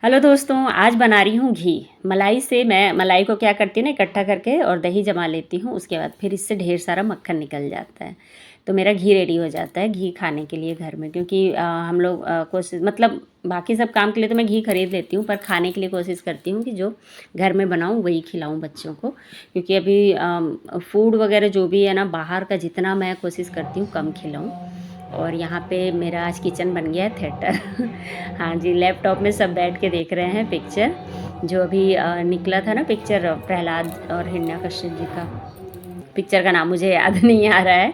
Hello दोस्तों, आज बना रही हूँ घी। मलाई से मैं मलाई को क्या करती हूँ ना, इकट्ठा करके और दही जमा लेती हूँ। उसके बाद फिर इससे ढेर सारा मक्खन निकल जाता है, तो मेरा घी रेडी हो जाता है घी खाने के लिए घर में। क्योंकि हम लोग कोशिश मतलब बाकी सब काम के लिए तो मैं घी खरीद लेती हूँ, पर खाने के लिए कोशिश करती हूँ कि जो घर में बनाऊँ वही खिलाऊँ बच्चों को। क्योंकि अभी फूड वगैरह जो भी है ना, बाहर का जितना मैं कोशिश करती हूँ कम खिलाऊँ। और यहाँ पे मेरा आज किचन बन गया है थिएटर। हाँ जी, लैपटॉप में सब बैठ के देख रहे हैं पिक्चर। जो अभी निकला था ना पिक्चर, प्रहलाद और हिरण्यकश्यप जी का। पिक्चर का नाम मुझे याद नहीं आ रहा है।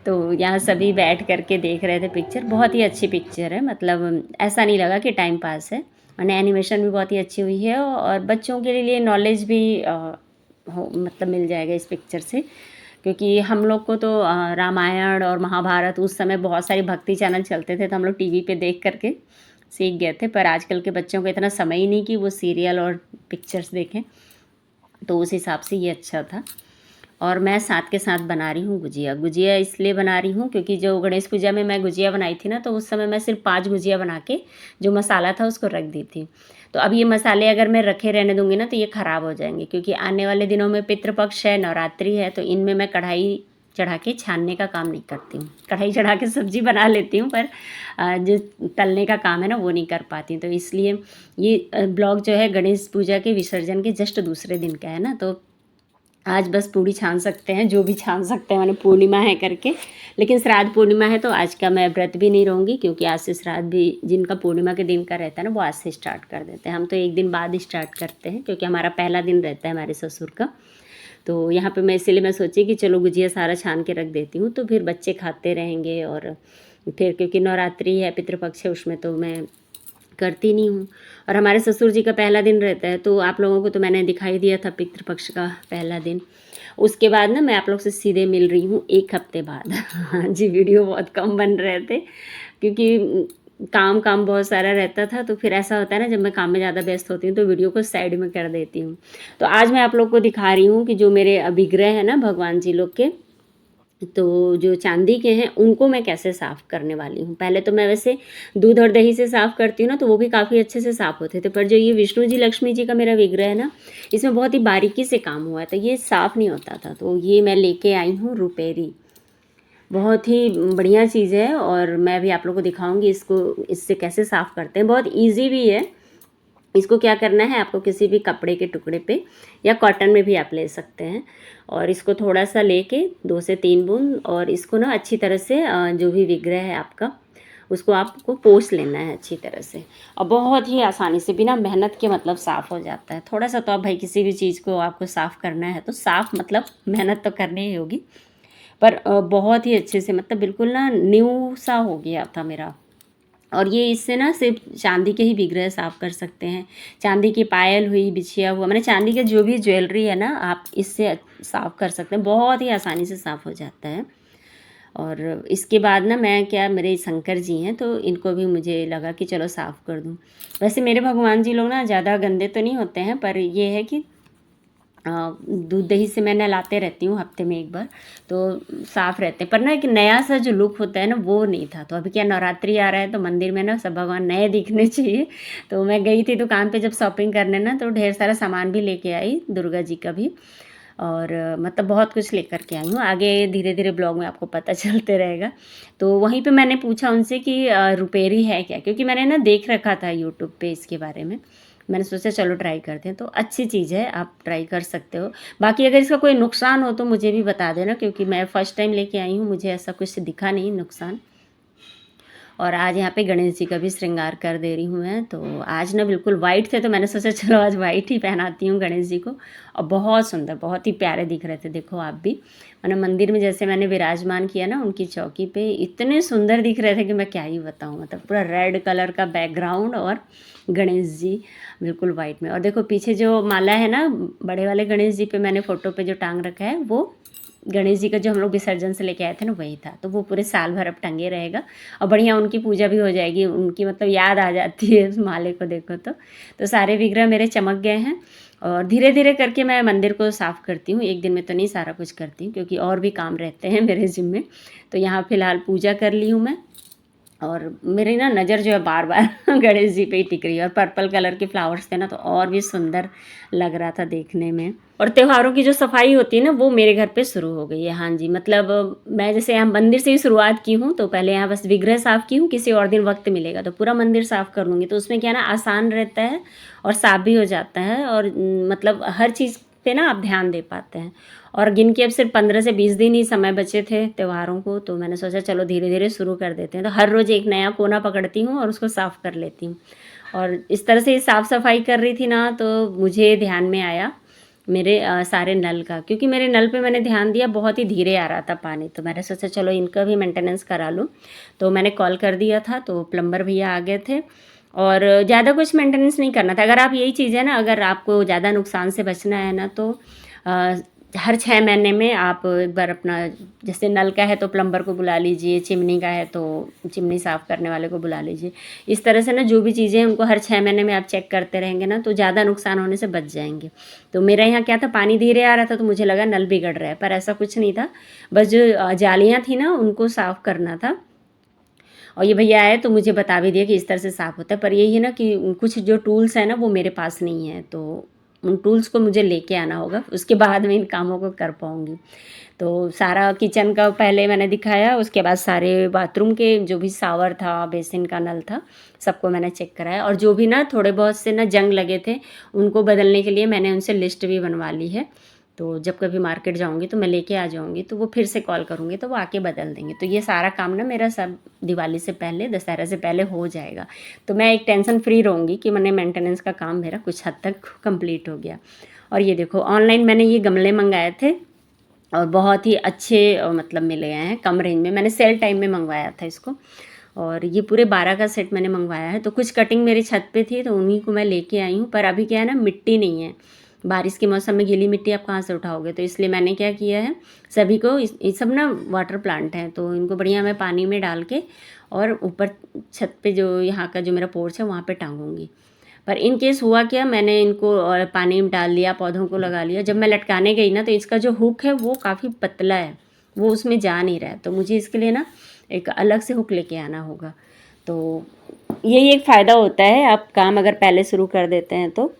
तो यहाँ सभी बैठ कर के देख रहे थे पिक्चर। बहुत ही अच्छी पिक्चर है, मतलब ऐसा नहीं लगा कि टाइम पास है। और एनिमेशन भी बहुत ही अच्छी हुई है और बच्चों के लिए नॉलेज भी मतलब मिल जाएगा इस पिक्चर से। क्योंकि हम लोग को तो रामायण और महाभारत उस समय बहुत सारे भक्ति चैनल चलते थे, तो हम लोग टीवी पे देख करके सीख गए थे। पर आजकल के बच्चों को इतना समय ही नहीं कि वो सीरियल और पिक्चर्स देखें, तो उस हिसाब से ये अच्छा था। और मैं साथ के साथ बना रही हूँ गुजिया। गुजिया इसलिए बना रही हूँ क्योंकि जो गणेश पूजा में मैं गुजिया बनाई थी ना, तो उस समय मैं सिर्फ 5 गुजिया बना के जो मसाला था उसको रख दी थी। तो अब ये मसाले अगर मैं रखे रहने दूँगी ना, तो ये ख़राब हो जाएंगे। क्योंकि आने वाले दिनों में पितृपक्ष है, नवरात्रि है, तो इनमें मैं कढ़ाई चढ़ा के छानने का काम नहीं करती हूँ। कढ़ाई चढ़ा के सब्ज़ी बना लेती हूँ, पर जो तलने का काम है ना वो नहीं कर पाती। तो इसलिए ये ब्लॉग जो है गणेश पूजा के विसर्जन के जस्ट दूसरे दिन का है ना, तो आज बस पूड़ी छान सकते हैं, जो भी छान सकते हैं, मैंने पूर्णिमा है करके। लेकिन श्राद्ध पूर्णिमा है तो आज का मैं व्रत भी नहीं रहूँगी, क्योंकि आज से श्राद्ध भी जिनका पूर्णिमा के दिन का रहता है ना, वो आज से स्टार्ट कर देते हैं। हम तो एक दिन बाद स्टार्ट करते हैं, क्योंकि हमारा पहला दिन रहता है हमारे ससुर का। तो यहाँ पे मैं इसीलिए मैं सोची कि चलो गुजिया सारा छान के रख देती हूँ, तो फिर बच्चे खाते रहेंगे। और फिर क्योंकि नवरात्रि है, पितृपक्ष है, उसमें तो मैं करती नहीं हूँ। और हमारे ससुर जी का पहला दिन रहता है, तो आप लोगों को तो मैंने दिखाई दिया था पितृपक्ष का पहला दिन। उसके बाद ना मैं आप लोग से सीधे मिल रही हूँ 1 हफ्ते बाद। हाँ जी, वीडियो बहुत कम बन रहे थे क्योंकि काम काम बहुत सारा रहता था। तो फिर ऐसा होता है ना, जब मैं काम में ज़्यादा व्यस्त होती हूँ तो वीडियो को साइड में कर देती हूँ। तो आज मैं आप लोग को दिखा रही हूँ कि जो मेरे विग्रह है ना भगवान जी लोग के, तो जो चांदी के हैं उनको मैं कैसे साफ़ करने वाली हूँ। पहले तो मैं वैसे दूध और दही से साफ़ करती हूँ ना, तो वो भी काफ़ी अच्छे से साफ़ होते थे। पर जो ये विष्णु जी लक्ष्मी जी का मेरा विग्रह है ना, इसमें बहुत ही बारीकी से काम हुआ है, तो ये साफ़ नहीं होता था। तो ये मैं लेके आई हूँ रुपेरी। बहुत ही बढ़िया चीज़ है और मैं भी आप लोगों को दिखाऊंगी इसको, इससे कैसे साफ़ करते हैं। बहुत ईजी भी है। इसको क्या करना है, आपको किसी भी कपड़े के टुकड़े पे या कॉटन में भी आप ले सकते हैं। और इसको थोड़ा सा लेके 2 से 3 बूंद, और इसको ना अच्छी तरह से जो भी विग्रह है आपका, उसको आपको पोंछ लेना है अच्छी तरह से। और बहुत ही आसानी से, बिना मेहनत के मतलब साफ़ हो जाता है। थोड़ा सा तो आप भाई किसी भी चीज़ को आपको साफ़ करना है तो साफ़ मतलब मेहनत तो करनी ही होगी। पर बहुत ही अच्छे से, मतलब बिल्कुल ना न्यू सा हो गया था मेरा। और ये इससे ना सिर्फ चांदी के ही विग्रह साफ़ कर सकते हैं। चांदी की पायल हुई, बिछिया हुआ, मैंने चांदी का जो भी ज्वेलरी है ना, आप इससे साफ़ कर सकते हैं। बहुत ही आसानी से साफ़ हो जाता है। और इसके बाद ना मैं क्या, मेरे शंकर जी हैं तो इनको भी मुझे लगा कि चलो साफ़ कर दूँ। वैसे मेरे भगवान जी लोग ना ज़्यादा गंदे तो नहीं होते हैं, पर ये है कि दूध दही से मैं नहलाते रहती हूँ हफ्ते में 1 बार, तो साफ़ रहते हैं। पर ना एक नया सा जो लुक होता है ना, वो नहीं था। तो अभी क्या नवरात्रि आ रहा है, तो मंदिर में ना सब भगवान नए दिखने चाहिए। तो मैं गई थी दुकान पे जब शॉपिंग करने ना, तो ढेर सारा सामान भी लेके आई, दुर्गा जी का भी। और मतलब बहुत कुछ लेकर के आई हूँ। आगे धीरे धीरे ब्लॉग में आपको पता चलते रहेगा। तो वहीं पे मैंने पूछा उनसे कि रुपेरी है क्या, क्योंकि मैंने ना देख रखा था यूट्यूब पे इसके बारे में। मैंने सोचा चलो ट्राई करते हैं, तो अच्छी चीज़ है, आप ट्राई कर सकते हो। बाकी अगर इसका कोई नुकसान हो तो मुझे भी बता देना, क्योंकि मैं फ़र्स्ट टाइम लेके आई हूँ, मुझे ऐसा कुछ दिखा नहीं नुकसान। और आज यहाँ पे गणेश जी का भी श्रृंगार कर दे रही हूँ मैं। तो आज ना बिल्कुल वाइट थे, तो मैंने सोचा चलो आज वाइट ही पहनाती हूँ गणेश जी को। और बहुत सुंदर, बहुत ही प्यारे दिख रहे थे। देखो आप भी, मैंने मंदिर में जैसे मैंने विराजमान किया ना उनकी चौकी पे, इतने सुंदर दिख रहे थे कि मैं क्या ही बताऊँ। मतलब पूरा रेड कलर का बैकग्राउंड और गणेश जी बिल्कुल वाइट में। और देखो पीछे जो माला है ना, बड़े वाले गणेश जी पे मैंने फ़ोटो पे जो टांग रखा है, वो गणेश जी का जो हम लोग विसर्जन से लेके आए थे ना, वही था। तो वो पूरे साल भर अब टंगे रहेगा और बढ़िया उनकी पूजा भी हो जाएगी। उनकी मतलब याद आ जाती है उस माले को देखो तो सारे विग्रह मेरे चमक गए हैं। और धीरे धीरे करके मैं मंदिर को साफ़ करती हूँ, एक दिन में तो नहीं सारा कुछ करती हूँ, क्योंकि और भी काम रहते हैं मेरे जिम में। तो यहाँ फ़िलहाल पूजा कर ली हूँ मैं। और मेरी ना नज़र जो है बार बार गणेश जी पे ही टिक रही है, और पर्पल कलर के फ्लावर्स थे ना तो और भी सुंदर लग रहा था देखने में। और त्योहारों की जो सफाई होती है ना वो मेरे घर पे शुरू हो गई है। हाँ जी, मतलब मैं जैसे यहाँ मंदिर से ही शुरुआत की हूँ, तो पहले यहाँ बस विग्रह साफ़ की हूँ, किसी और दिन वक्त मिलेगा तो पूरा मंदिर साफ़ कर लूँगी, तो उसमें क्या ना आसान रहता है और साफ़ भी हो जाता है, और मतलब हर चीज़ पे ना आप ध्यान दे पाते हैं। और गिन के अब सिर्फ 15 से 20 दिन ही समय बचे थे त्योहारों को, तो मैंने सोचा चलो धीरे धीरे शुरू कर देते हैं। तो हर रोज़ एक नया कोना पकड़ती हूँ और उसको साफ़ कर लेती हूँ। और इस तरह से साफ़ सफाई कर रही थी ना, तो मुझे ध्यान में आया मेरे सारे नल का, क्योंकि मेरे नल पे मैंने ध्यान दिया बहुत ही धीरे आ रहा था पानी, तो मैंने सोचा चलो इनका भी मेंटेनेंस करा लूँ। तो मैंने कॉल कर दिया था, तो प्लम्बर भैया आ गए थे, और ज़्यादा कुछ मेंटेनेंस नहीं करना था। अगर आप यही चीज़ है ना, अगर आपको ज़्यादा नुकसान से बचना है ना, तो हर 6 महीने में आप एक बार अपना, जैसे नल का है तो प्लम्बर को बुला लीजिए, चिमनी का है तो चिमनी साफ़ करने वाले को बुला लीजिए। इस तरह से ना जो भी चीज़ें हैं उनको हर 6 महीने में आप चेक करते रहेंगे ना, तो ज़्यादा नुकसान होने से बच जाएंगे। तो मेरा यहाँ क्या था, पानी धीरे आ रहा था तो मुझे लगा नल बिगड़ रहा है, पर ऐसा कुछ नहीं था। बस जो जालियाँ थी ना उनको साफ़ करना था। और ये भैया आए तो मुझे बता भी दिया कि इस तरह से साफ़ होता है, पर यही है ना कि कुछ जो टूल्स हैं ना वो मेरे पास नहीं है, तो उन टूल्स को मुझे लेके आना होगा, उसके बाद मैं इन कामों को कर पाऊँगी। तो सारा किचन का पहले मैंने दिखाया, उसके बाद सारे बाथरूम के जो भी शावर था, बेसिन का नल था, सबको मैंने चेक कराया। और जो भी ना थोड़े बहुत से ना जंग लगे थे उनको बदलने के लिए मैंने उनसे लिस्ट भी बनवा ली है। तो जब कभी मार्केट जाऊँगी तो मैं लेके आ जाऊँगी, तो वो फिर से कॉल करूँगी तो वो आके बदल देंगे। तो ये सारा काम ना मेरा सब दिवाली से पहले, दशहरा से पहले हो जाएगा। तो मैं एक टेंशन फ्री रहूँगी कि मैंने मेंटेनेंस का काम मेरा कुछ हद तक कंप्लीट हो गया। और ये देखो ऑनलाइन मैंने ये गमले मंगाए थे, और बहुत ही अच्छे मतलब मिल गए हैं कम रेंज में। मैंने सेल टाइम में मंगवाया था इसको, और ये पूरे 12 का सेट मैंने मंगवाया है। तो कुछ कटिंग मेरी छत पे थी तो उन्हीं को मैं लेके आई हूँ, पर अभी क्या है ना, मिट्टी नहीं है। बारिश के मौसम में गीली मिट्टी आप कहाँ से उठाओगे, तो इसलिए मैंने क्या किया है, सभी को ये सब ना वाटर प्लांट हैं, तो इनको बढ़िया मैं पानी में डाल के और ऊपर छत पे जो यहाँ का जो मेरा पोर्च है वहाँ पे टांगूंगी। पर इन केस हुआ क्या, मैंने इनको और पानी में डाल लिया, पौधों को लगा लिया, जब मैं लटकाने गई ना तो इसका जो हुक है वो काफ़ी पतला है, वो उसमें जा नहीं रहा है, तो मुझे इसके लिए ना एक अलग से हुक लेके आना होगा। तो यही एक फ़ायदा होता है, आप काम अगर पहले शुरू कर देते हैं तो,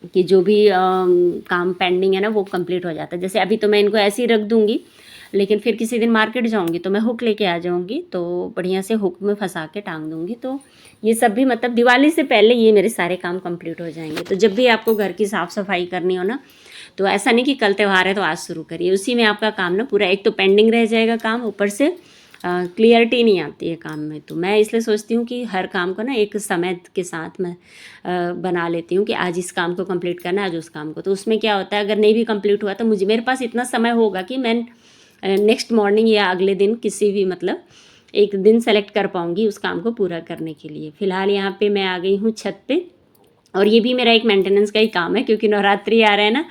कि जो भी काम पेंडिंग है ना वो कंप्लीट हो जाता है। जैसे अभी तो मैं इनको ऐसे ही रख दूँगी, लेकिन फिर किसी दिन मार्केट जाऊँगी तो मैं हुक लेके आ जाऊँगी, तो बढ़िया से हुक में फंसा के टांग दूँगी। तो ये सब भी मतलब दिवाली से पहले ये मेरे सारे काम कंप्लीट हो जाएंगे। तो जब भी आपको घर की साफ़ सफाई करनी हो ना, तो ऐसा नहीं कि कल त्यौहार है तो आज शुरू करिए, उसी में आपका काम ना पूरा, एक तो पेंडिंग रह जाएगा काम, ऊपर से क्लियरिटी नहीं आती है काम में। तो मैं इसलिए सोचती हूँ कि हर काम को ना एक समय के साथ मैं बना लेती हूँ कि आज इस काम को कंप्लीट करना है, आज उस काम को। तो उसमें क्या होता है, अगर नहीं भी कंप्लीट हुआ तो मेरे पास इतना समय होगा कि मैं नेक्स्ट मॉर्निंग या अगले दिन किसी भी मतलब एक दिन सेलेक्ट कर पाऊँगी उस काम को पूरा करने के लिए। फ़िलहाल यहाँ पे मैं आ गई हूँ छत पे, और ये भी मेरा एक मेंटेनेंस का ही काम है, क्योंकि नवरात्रि आ रहा है ना,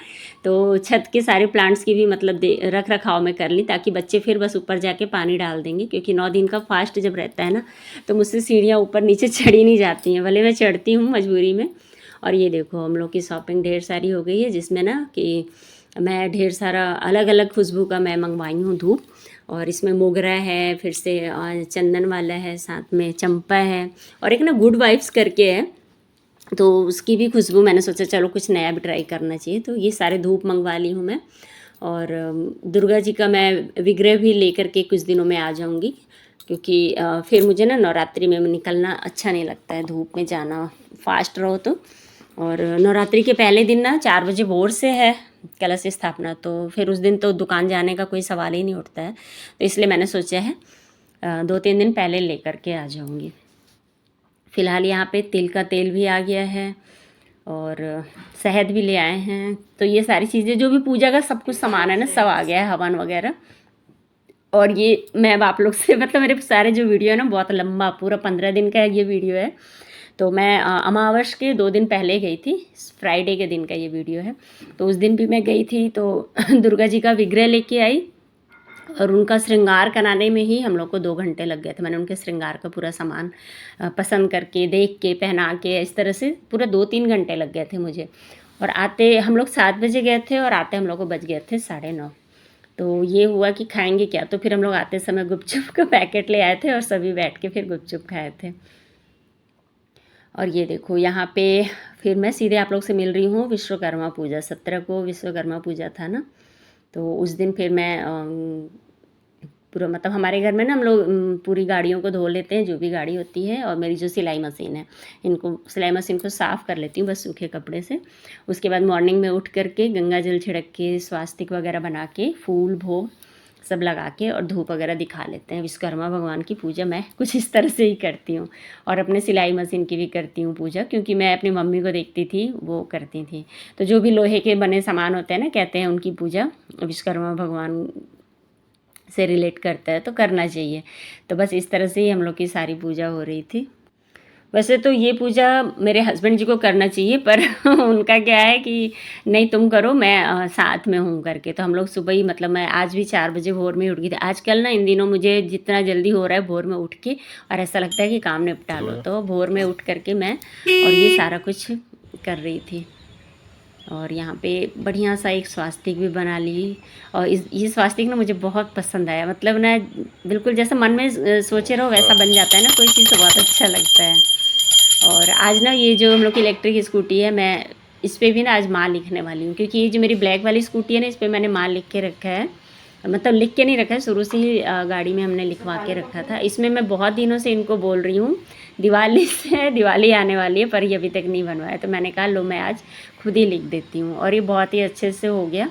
तो छत के सारे प्लांट्स की भी मतलब रख रखाव में कर ली, ताकि बच्चे फिर बस ऊपर जाके पानी डाल देंगे, क्योंकि 9 दिन का फास्ट जब रहता है ना तो मुझसे सीढ़ियाँ ऊपर नीचे चढ़ी नहीं जाती हैं, भले मैं चढ़ती हूँ मजबूरी में। और ये देखो हम लोग की शॉपिंग ढेर सारी हो गई है, जिसमें ना कि मैं ढेर सारा अलग अलग खुशबू का मैं मंगवाई हूँ धूप, और इसमें मोगरा है, फिर से चंदन वाला है, साथ में चंपा है, और एक ना गुड वाइब्स करके है, तो उसकी भी खुशबू मैंने सोचा चलो कुछ नया भी ट्राई करना चाहिए। तो ये सारे धूप मंगवा ली हूँ मैं। और दुर्गा जी का मैं विग्रह भी लेकर के कुछ दिनों में आ जाऊँगी, क्योंकि फिर मुझे ना नवरात्रि में निकलना अच्छा नहीं लगता है, धूप में जाना, फास्ट रहो तो। और नवरात्रि के पहले दिन ना 4 बजे भोर से है कलश स्थापना, तो फिर उस दिन तो दुकान जाने का कोई सवाल ही नहीं उठता है, तो इसलिए मैंने सोचा है 2-3 दिन पहले लेकर के आ जाऊँगी। फ़िलहाल यहाँ पे तिल का तेल भी आ गया है, और शहद भी ले आए हैं। तो ये सारी चीज़ें जो भी पूजा का सब कुछ सामान है ना, सब आ गया है, हवन वगैरह। और ये मैं अब आप लोग से मतलब मेरे सारे जो वीडियो है ना बहुत लंबा, पूरा 15 दिन का ये वीडियो है। तो मैं अमावस के 2 दिन पहले गई थी, फ्राइडे के दिन का ये वीडियो है। तो उस दिन भी मैं गई थी, तो दुर्गा जी का विग्रह लेके आई, और उनका श्रृंगार कराने में ही हम लोग को 2 घंटे लग गए थे। मैंने उनके श्रृंगार का पूरा सामान पसंद करके, देख के, पहना के, इस तरह से पूरा 2-3 घंटे लग गए थे मुझे। और आते हम लोग 7 बजे गए थे, और आते हम लोग को बज गए थे 9:30। तो ये हुआ कि खाएंगे क्या, तो फिर हम लोग आते समय गुपचुप का पैकेट ले आए थे और सभी बैठ के फिर गुपचुप खाए थे। और ये देखो यहाँ पे फिर मैं सीधे आप लोग से मिल रही हूँ विश्वकर्मा पूजा, 17 को विश्वकर्मा पूजा था ना, तो उस दिन फिर मैं पूरा मतलब हमारे घर में ना हम लोग पूरी गाड़ियों को धो लेते हैं, जो भी गाड़ी होती है, और मेरी जो सिलाई मशीन है, इनको सिलाई मशीन को साफ़ कर लेती हूँ बस सूखे कपड़े से। उसके बाद मॉर्निंग में उठ करके गंगा जल छिड़क के स्वास्तिक वगैरह बना के फूल भोग सब लगा के और धूप वगैरह दिखा लेते हैं। विश्वकर्मा भगवान की पूजा मैं कुछ इस तरह से ही करती हूँ, और अपने सिलाई मशीन की भी करती हूँ पूजा, क्योंकि मैं अपनी मम्मी को देखती थी वो करती थी। तो जो भी लोहे के बने सामान होते हैं ना, कहते हैं उनकी पूजा विश्वकर्मा भगवान से रिलेट करता है तो करना चाहिए। तो बस इस तरह से ही हम लोग की सारी पूजा हो रही थी। वैसे तो ये पूजा मेरे हस्बैंड जी को करना चाहिए, पर उनका क्या है कि नहीं तुम करो, मैं साथ में हूँ करके। तो हम लोग सुबह ही मतलब मैं आज भी 4 बजे भोर में उठ गई थी। आजकल ना इन दिनों मुझे जितना जल्दी हो रहा है भोर में उठ के, और ऐसा लगता है कि काम निपटा लो, तो भोर में उठ करके मैं और ये सारा कुछ कर रही थी। और यहाँ पे बढ़िया सा एक स्वास्तिक भी बना ली, और ये स्वास्तिक ना मुझे बहुत पसंद आया। मतलब ना बिल्कुल जैसा मन में सोचे रहो वैसा बन जाता है ना कोई चीज़, तो बहुत अच्छा लगता है। और आज ना ये जो हम लोग की इलेक्ट्रिक स्कूटी है, मैं इस पर भी ना आज माँ लिखने वाली हूँ, क्योंकि ये जो मेरी ब्लैक वाली स्कूटी है ना, इस पर मैंने माँ लिख के रखा है। मतलब लिख के नहीं रखा है, शुरू से ही गाड़ी में हमने लिखवा के रखा था। इसमें मैं बहुत दिनों से इनको बोल रही हूँ, दिवाली आने वाली है, पर ये अभी तक नहीं बनवाया। तो मैंने कहा लो मैं आज खुद ही लिख देती हूँ, और ये बहुत ही अच्छे से हो गया।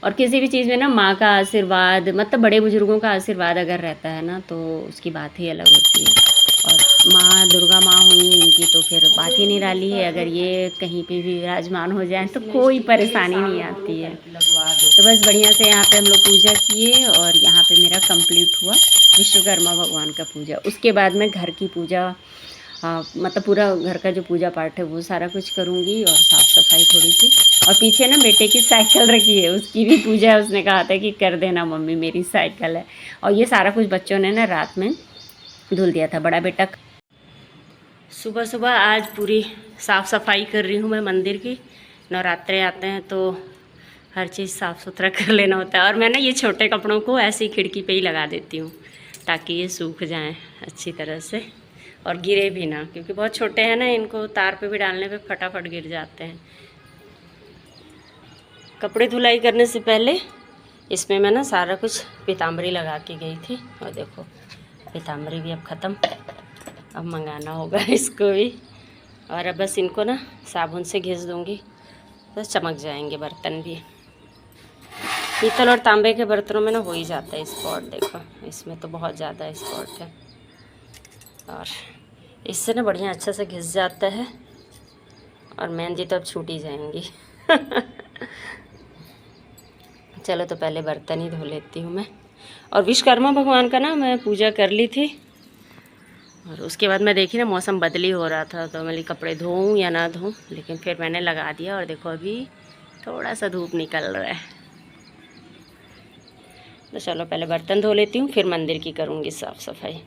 और किसी भी चीज़ में ना माँ का आशीर्वाद, मतलब बड़े बुजुर्गों का आशीर्वाद अगर रहता है ना, तो उसकी बात ही अलग होती है। और माँ दुर्गा माँ हुई इनकी तो फिर बात ही निराली है। अगर ये कहीं पे भी विराजमान हो जाए तो कोई परेशानी नहीं आती है। तो बस बढ़िया से यहाँ पे हम लोग पूजा किए, और यहाँ पे मेरा कंप्लीट हुआ विश्वकर्मा भगवान का पूजा। उसके बाद मैं घर की पूजा, मतलब पूरा घर का जो पूजा पाठ है वो सारा कुछ करूँगी, और साफ़ सफाई थोड़ी सी। और पीछे ना बेटे की साइकिल रखी है, उसकी भी पूजा है। उसने कहा था कि कर देना मम्मी, मेरी साइकिल है। और ये सारा कुछ बच्चों ने ना रात में धुल दिया था। बड़ा बेटा सुबह सुबह आज पूरी साफ़ सफाई कर रही हूँ मैं मंदिर की। नवरात्रे आते हैं तो हर चीज़ साफ़ सुथरा कर लेना होता है। और मैं ना ये छोटे कपड़ों को ऐसी खिड़की पे ही लगा देती हूँ, ताकि ये सूख जाएं अच्छी तरह से और गिरे भी ना, क्योंकि बहुत छोटे हैं ना, इनको तार पे भी डालने पे फटाफट गिर जाते हैं। कपड़े धुलाई करने से पहले इसमें मैं ना सारा कुछ पीताम्बरी लगा के गई थी, और देखो पीताम्बरी भी अब ख़त्म, अब मंगाना होगा इसको भी। और अब बस इनको ना साबुन से घिस दूँगी तो चमक जाएंगे बर्तन भी। पीतल और तांबे के बर्तनों में ना हो ही जाता है स्पॉट, देखो इसमें तो बहुत ज़्यादा स्पॉट है, और इससे ना बढ़िया अच्छा से घिस जाता है। और मेहंदी तो अब छूट ही जाएंगी। चलो तो पहले बर्तन ही धो लेती हूँ मैं। और विश्वकर्मा भगवान का ना मैं पूजा कर ली थी, और उसके बाद मैं देखी ना मौसम बदली हो रहा था, तो मैं कपड़े धोऊँ या ना धोऊँ, लेकिन फिर मैंने लगा दिया। और देखो अभी थोड़ा सा धूप निकल रहा है। तो चलो पहले बर्तन धो लेती हूँ, फिर मंदिर की करूँगी साफ़ सफाई।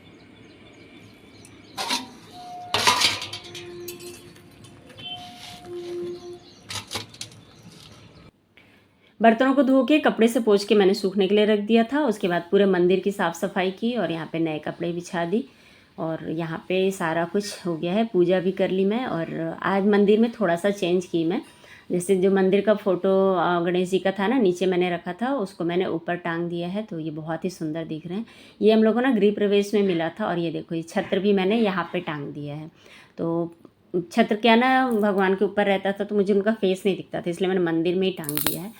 बर्तनों को धो के कपड़े से पोंछ के मैंने सूखने के लिए रख दिया था। उसके बाद पूरे मंदिर की साफ़ सफाई की, और यहाँ पे नए कपड़े बिछा दी, और यहाँ पे सारा कुछ हो गया है। पूजा भी कर ली मैं। और आज मंदिर में थोड़ा सा चेंज की मैं, जैसे जो मंदिर का फ़ोटो गणेश जी का था ना, नीचे मैंने रखा था, उसको मैंने ऊपर टांग दिया है, तो ये बहुत ही सुंदर दिख रहे हैं। ये हम लोग को ना गृह प्रवेश में मिला था। और ये देखो ये छत्र भी मैंने यहाँ पे टांग दिया है। तो छत्र क्या ना भगवान के ऊपर रहता था, तो मुझे उनका फेस नहीं दिखता था, इसलिए मैंने मंदिर में ही टांग दिया है।